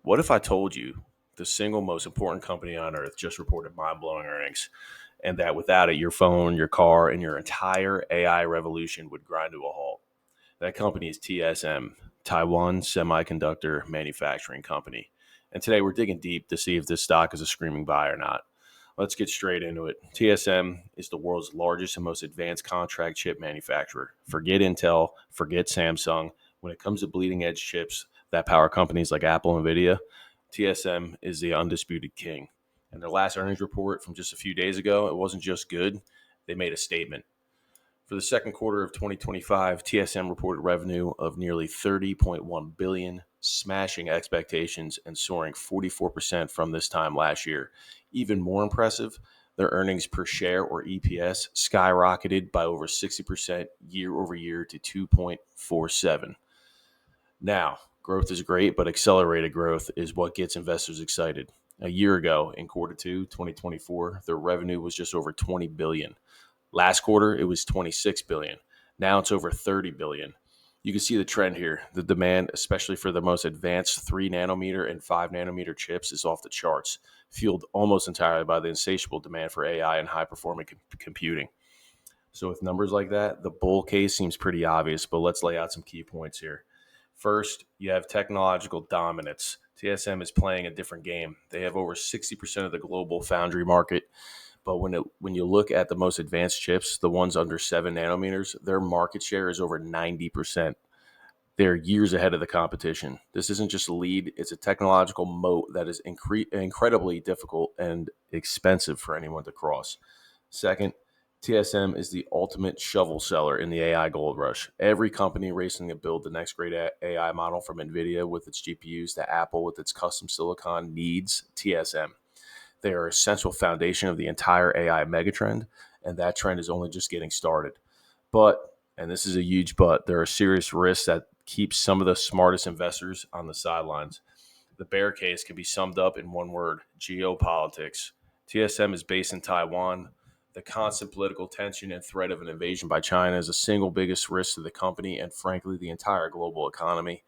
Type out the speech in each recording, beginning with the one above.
What if I told you the single most important company on earth just reported mind blowing earnings, and that without it, your phone, your car, and your entire AI revolution would grind to a halt? That company is TSM, Taiwan Semiconductor Manufacturing Company. And today we're digging deep to see if this stock is a screaming buy or not. Let's get straight into it. TSM is the world's largest and most advanced contract chip manufacturer. Forget Intel, forget Samsung. When it comes to bleeding edge chips that power companies like Apple and Nvidia, TSM is the undisputed king. And their last earnings report from just a few days ago, it wasn't just good, they made a statement. For the second quarter of 2025, TSM reported revenue of nearly 30.1 billion, smashing expectations and soaring 44% from this time last year. Even more impressive, their earnings per share or EPS skyrocketed by over 60% year over year to 2.47. Now, growth is great, but accelerated growth is what gets investors excited. A year ago, in quarter 2, 2024, their revenue was just over 20 billion. Last quarter, it was 26 billion. Now it's over 30 billion. You can see the trend here. The demand, especially for the most advanced 3 nanometer and 5 nanometer chips, is off the charts, fueled almost entirely by the insatiable demand for AI and high performing computing. So, with numbers like that, the bull case seems pretty obvious, but let's lay out some key points here. First, you have technological dominance. TSM is playing a different game. They have over 60% of the global foundry market, but when you look at the most advanced chips, the ones under 7 nanometers, their market share is over 90%. They're years ahead of the competition. This isn't just a lead, it's a technological moat that is incredibly difficult and expensive for anyone to cross. Second, TSM is the ultimate shovel seller in the AI gold rush. Every company racing to build the next great AI model, from Nvidia with its GPUs to Apple with its custom silicon, needs TSM. They are an essential foundation of the entire AI megatrend, and that trend is only just getting started. But, and this is a huge but, there are serious risks that keep some of the smartest investors on the sidelines. The bear case can be summed up in one word: geopolitics. TSM is based in Taiwan. The constant political tension and threat of an invasion by China is the single biggest risk to the company and, frankly, the entire global economy.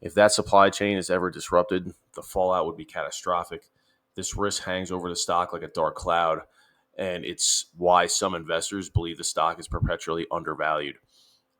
If that supply chain is ever disrupted, the fallout would be catastrophic. This risk hangs over the stock like a dark cloud, and it's why some investors believe the stock is perpetually undervalued.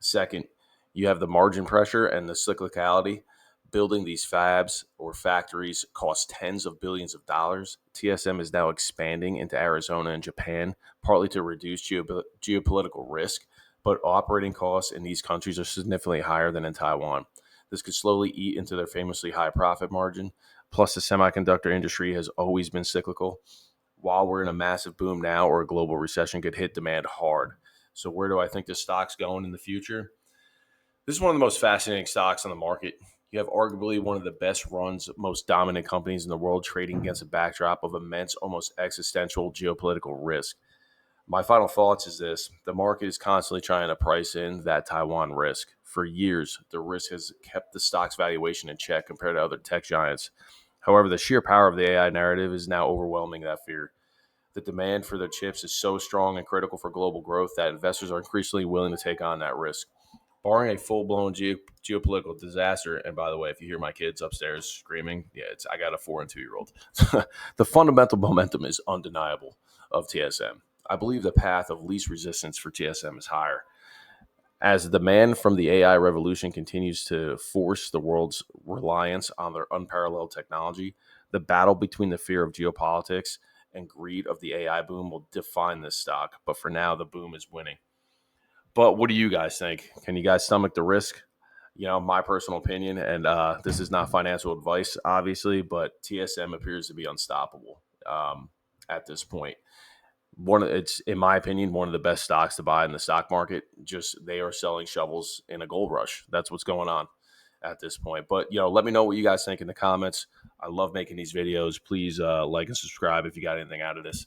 Second, you have the margin pressure and the cyclicality. Building these fabs or factories costs tens of billions of dollars. TSM is now expanding into Arizona and Japan, partly to reduce geopolitical risk, but operating costs in these countries are significantly higher than in Taiwan. This could slowly eat into their famously high profit margin. Plus, the semiconductor industry has always been cyclical. While we're in a massive boom now, or a global recession could hit demand hard. So, where do I think the stock's going in the future? This is one of the most fascinating stocks on the market. You have arguably one of the best runs, most dominant companies in the world trading against a backdrop of immense, almost existential geopolitical risk. My final thoughts is this: the market is constantly trying to price in that Taiwan risk. For years, the risk has kept the stock's valuation in check compared to other tech giants. However, the sheer power of the AI narrative is now overwhelming that fear. The demand for their chips is so strong and critical for global growth that investors are increasingly willing to take on that risk. Barring a full-blown geopolitical disaster, and by the way, if you hear my kids upstairs screaming, yeah, I got a 4 and 2-year-old. The fundamental momentum is undeniable of TSM. I believe the path of least resistance for TSM is higher. As the demand from the AI revolution continues to force the world's reliance on their unparalleled technology, the battle between the fear of geopolitics and greed of the AI boom will define this stock. But for now, the boom is winning. But what do you guys think? Can you guys stomach the risk? My personal opinion, and this is not financial advice, obviously, but TSM appears to be unstoppable at this point. It's, in my opinion, one of the best stocks to buy in the stock market. Just they are selling shovels in a gold rush. That's what's going on at this point. But let me know what you guys think in the comments. I love making these videos. Please like and subscribe if you got anything out of this.